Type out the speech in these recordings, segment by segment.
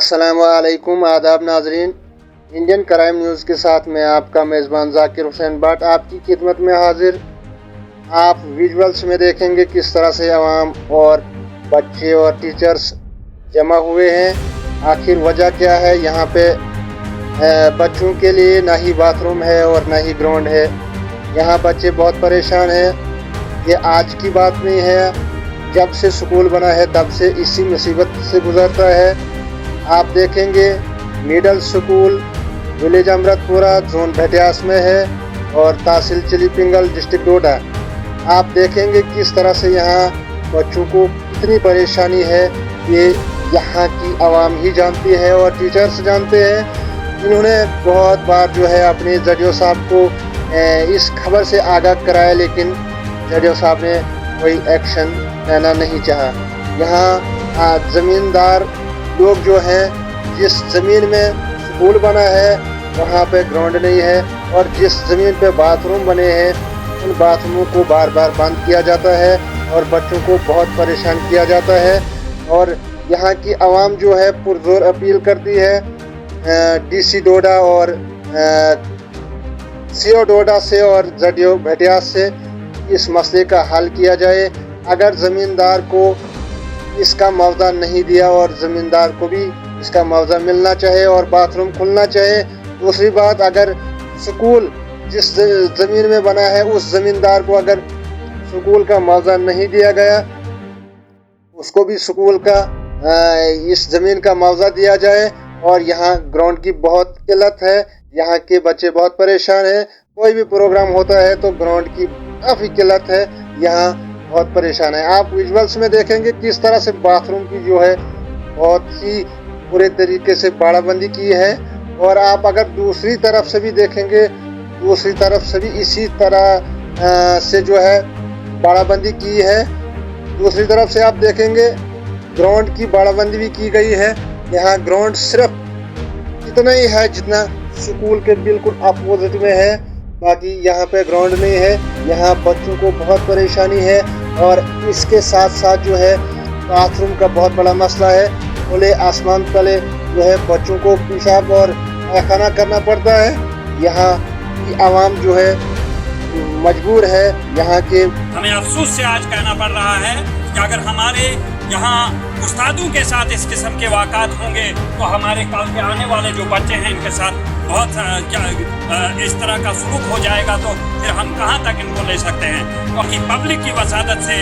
अस्सलाम वालेकुम, आदाब नाजरीन। इंडियन क्राइम न्यूज़ के साथ मैं आपका मेज़बान ज़ाकिर हुसैन भट्ट आपकी खिदमत में हाजिर। आप विजुअल्स में देखेंगे किस तरह से अवाम और बच्चे और टीचर्स जमा हुए हैं। आखिर वजह क्या है? यहाँ पे बच्चों के लिए ना ही बाथरूम है और ना ही ग्राउंड है। यहाँ बच्चे बहुत परेशान हैं। ये आज की बात नहीं है, जब से स्कूल बना है तब से इसी मुसीबत से गुजरता है। आप देखेंगे middle school village Amritpura zone भटियास में है और तहसील चिली पिंगल डिस्ट्रिक्ट डोडा। आप देखेंगे किस तरह से यहाँ बच्चों को कितनी परेशानी है, ये यहाँ की आवाम ही जानती है और टीचर्स जानते हैं। इन्होंने बहुत बार जो है अपने जडियो साहब को इस खबर से आगाह कराया, लेकिन जडियो साहब ने कोई एक्शन लेना नहीं चाहा। यहाँ ज़मींदार लोग जो हैं, जिस ज़मीन में स्कूल बना है वहाँ पे ग्राउंड नहीं है, और जिस ज़मीन पे बाथरूम बने हैं उन बाथरूमों को बार बार बंद किया जाता है और बच्चों को बहुत परेशान किया जाता है। और यहाँ की आवाम जो है पुरजोर अपील करती है डीसी डोडा और सीओ डोडा से और जडियो भटियास से इस मसले का हल किया जाए। अगर ज़मींदार को इसका मुआवजा नहीं दिया और ज़मींदार को भी इसका मुआवजा मिलना चाहे और बाथरूम खुलना चाहे। दूसरी बात, अगर स्कूल जिस ज़मीन में बना है उस ज़मींदार को अगर स्कूल का मुआवजा नहीं दिया गया, उसको भी स्कूल का इस ज़मीन का मुआवजा दिया जाए। और यहाँ ग्राउंड की बहुत किल्लत है, यहाँ के बच्चे बहुत परेशान हैं। कोई भी प्रोग्राम होता है तो ग्राउंड की काफ़ी किल्लत है, यहाँ बहुत परेशान है। आप विजुअल्स में देखेंगे किस तरह से बाथरूम की जो है बहुत ही बुरे तरीके से बाड़ाबंदी की है। और आप अगर दूसरी तरफ से भी देखेंगे, दूसरी तरफ से भी इसी तरह से जो है बाड़ाबंदी की है। दूसरी तरफ से आप देखेंगे ग्राउंड की बाड़ाबंदी भी की गई है। यहाँ ग्राउंड सिर्फ इतना ही है जितना स्कूल के बिल्कुल अपोजिट में है, बाकी यहाँ पे ग्राउंड नहीं है। यहाँ बच्चों को बहुत परेशानी है और इसके साथ साथ जो है बाथरूम का बहुत बड़ा मसला है। खुले आसमान तले जो है बच्चों को पेशाब और खाना करना पड़ता है। यहाँ की आवाम जो है मजबूर है। यहाँ के हमें अफसोस से आज कहना पड़ रहा है कि अगर हमारे यहाँ उस्तादों के साथ इस किस्म के वाक़ात होंगे तो हमारे कल के आने वाले जो बच्चे हैं इनके साथ बहुत इस तरह का सलूक हो जाएगा, तो फिर हम कहाँ तक इनको ले सकते हैं। क्योंकि पब्लिक की वसादत से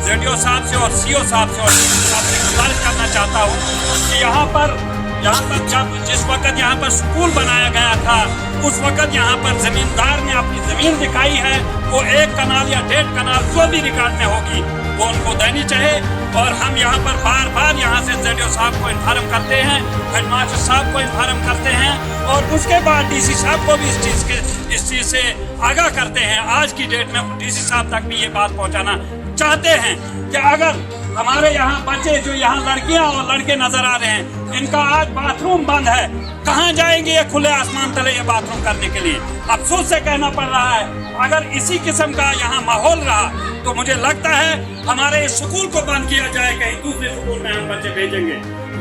जडियो साहब से और सीओ साहब से और साहब से गुजारिश करना चाहता हूँ कि यहाँ पर जब जिस वक्त यहाँ पर स्कूल बनाया गया था उस वक्त यहाँ पर ज़मींदार ने अपनी ज़मीन दिखाई है, वो 1 कनाल या 1.5 कनाल जो भी रिकॉर्ड में होगी वो उनको देनी चाहिए। और हम यहाँ पर बार बार यहाँ से जडियो साहब को इन्फॉर्म करते हैं, हेडमास्टर साहब को इन्फॉर्म करते हैं और उसके बाद डीसी साहब को भी इस चीज़ से आगाह करते हैं। आज की डेट में डीसी साहब तक भी ये बात पहुँचाना चाहते हैं कि अगर हमारे यहाँ बच्चे जो यहाँ लड़कियाँ और लड़के नजर आ रहे हैं, इनका आज बाथरूम बंद है, कहाँ जाएंगे ये खुले आसमान तले ये बाथरूम करने के लिए? अफसोस से कहना पड़ रहा है अगर इसी किस्म का यहाँ माहौल रहा तो मुझे लगता है हमारे इस स्कूल को बंद किया जाए, कहीं दूसरे स्कूल में हम बच्चे भेजेंगे।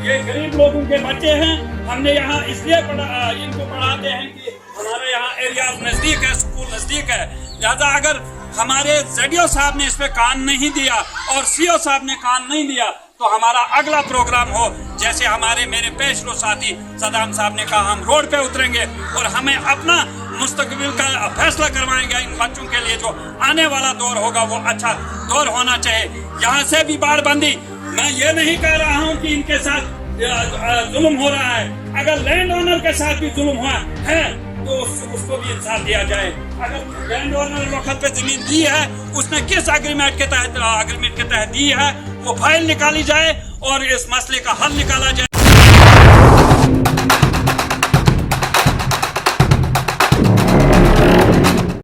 ये गरीब लोगों के बच्चे हैं, हमने यहाँ इसलिए इनको पढ़ाते हैं कि हमारे यहाँ एरिया नज़दीक है, स्कूल नज़दीक है। लिहाजा अगर हमारे जडियो साहब ने इस पे कान नहीं दिया और सीओ साहब ने कान नहीं दिया तो हमारा अगला प्रोग्राम हो, जैसे हमारे मेरे पेशरो साथी सदाम साहब ने कहा, हम रोड पे उतरेंगे और हमें अपना मुस्तकबिल का फैसला करवाएंगे। इन बच्चों के लिए जो आने वाला दौर होगा वो अच्छा दौर होना चाहिए। यहाँ से भी बाड़बंदी, मैं ये नहीं कह रहा हूँ कि इनके साथ जुल्म हो रहा है। अगर लैंड ओनर के साथ भी जुल्म हुआ है तो उसको भी इंसाफ दिया जाए। अगर लैंड ओनर वक्त पे जमीन दी है, उसने किस एग्रीमेंट के तहत दी है, वो फाइल निकाली जाए और इस मसले का हल निकाला जाए।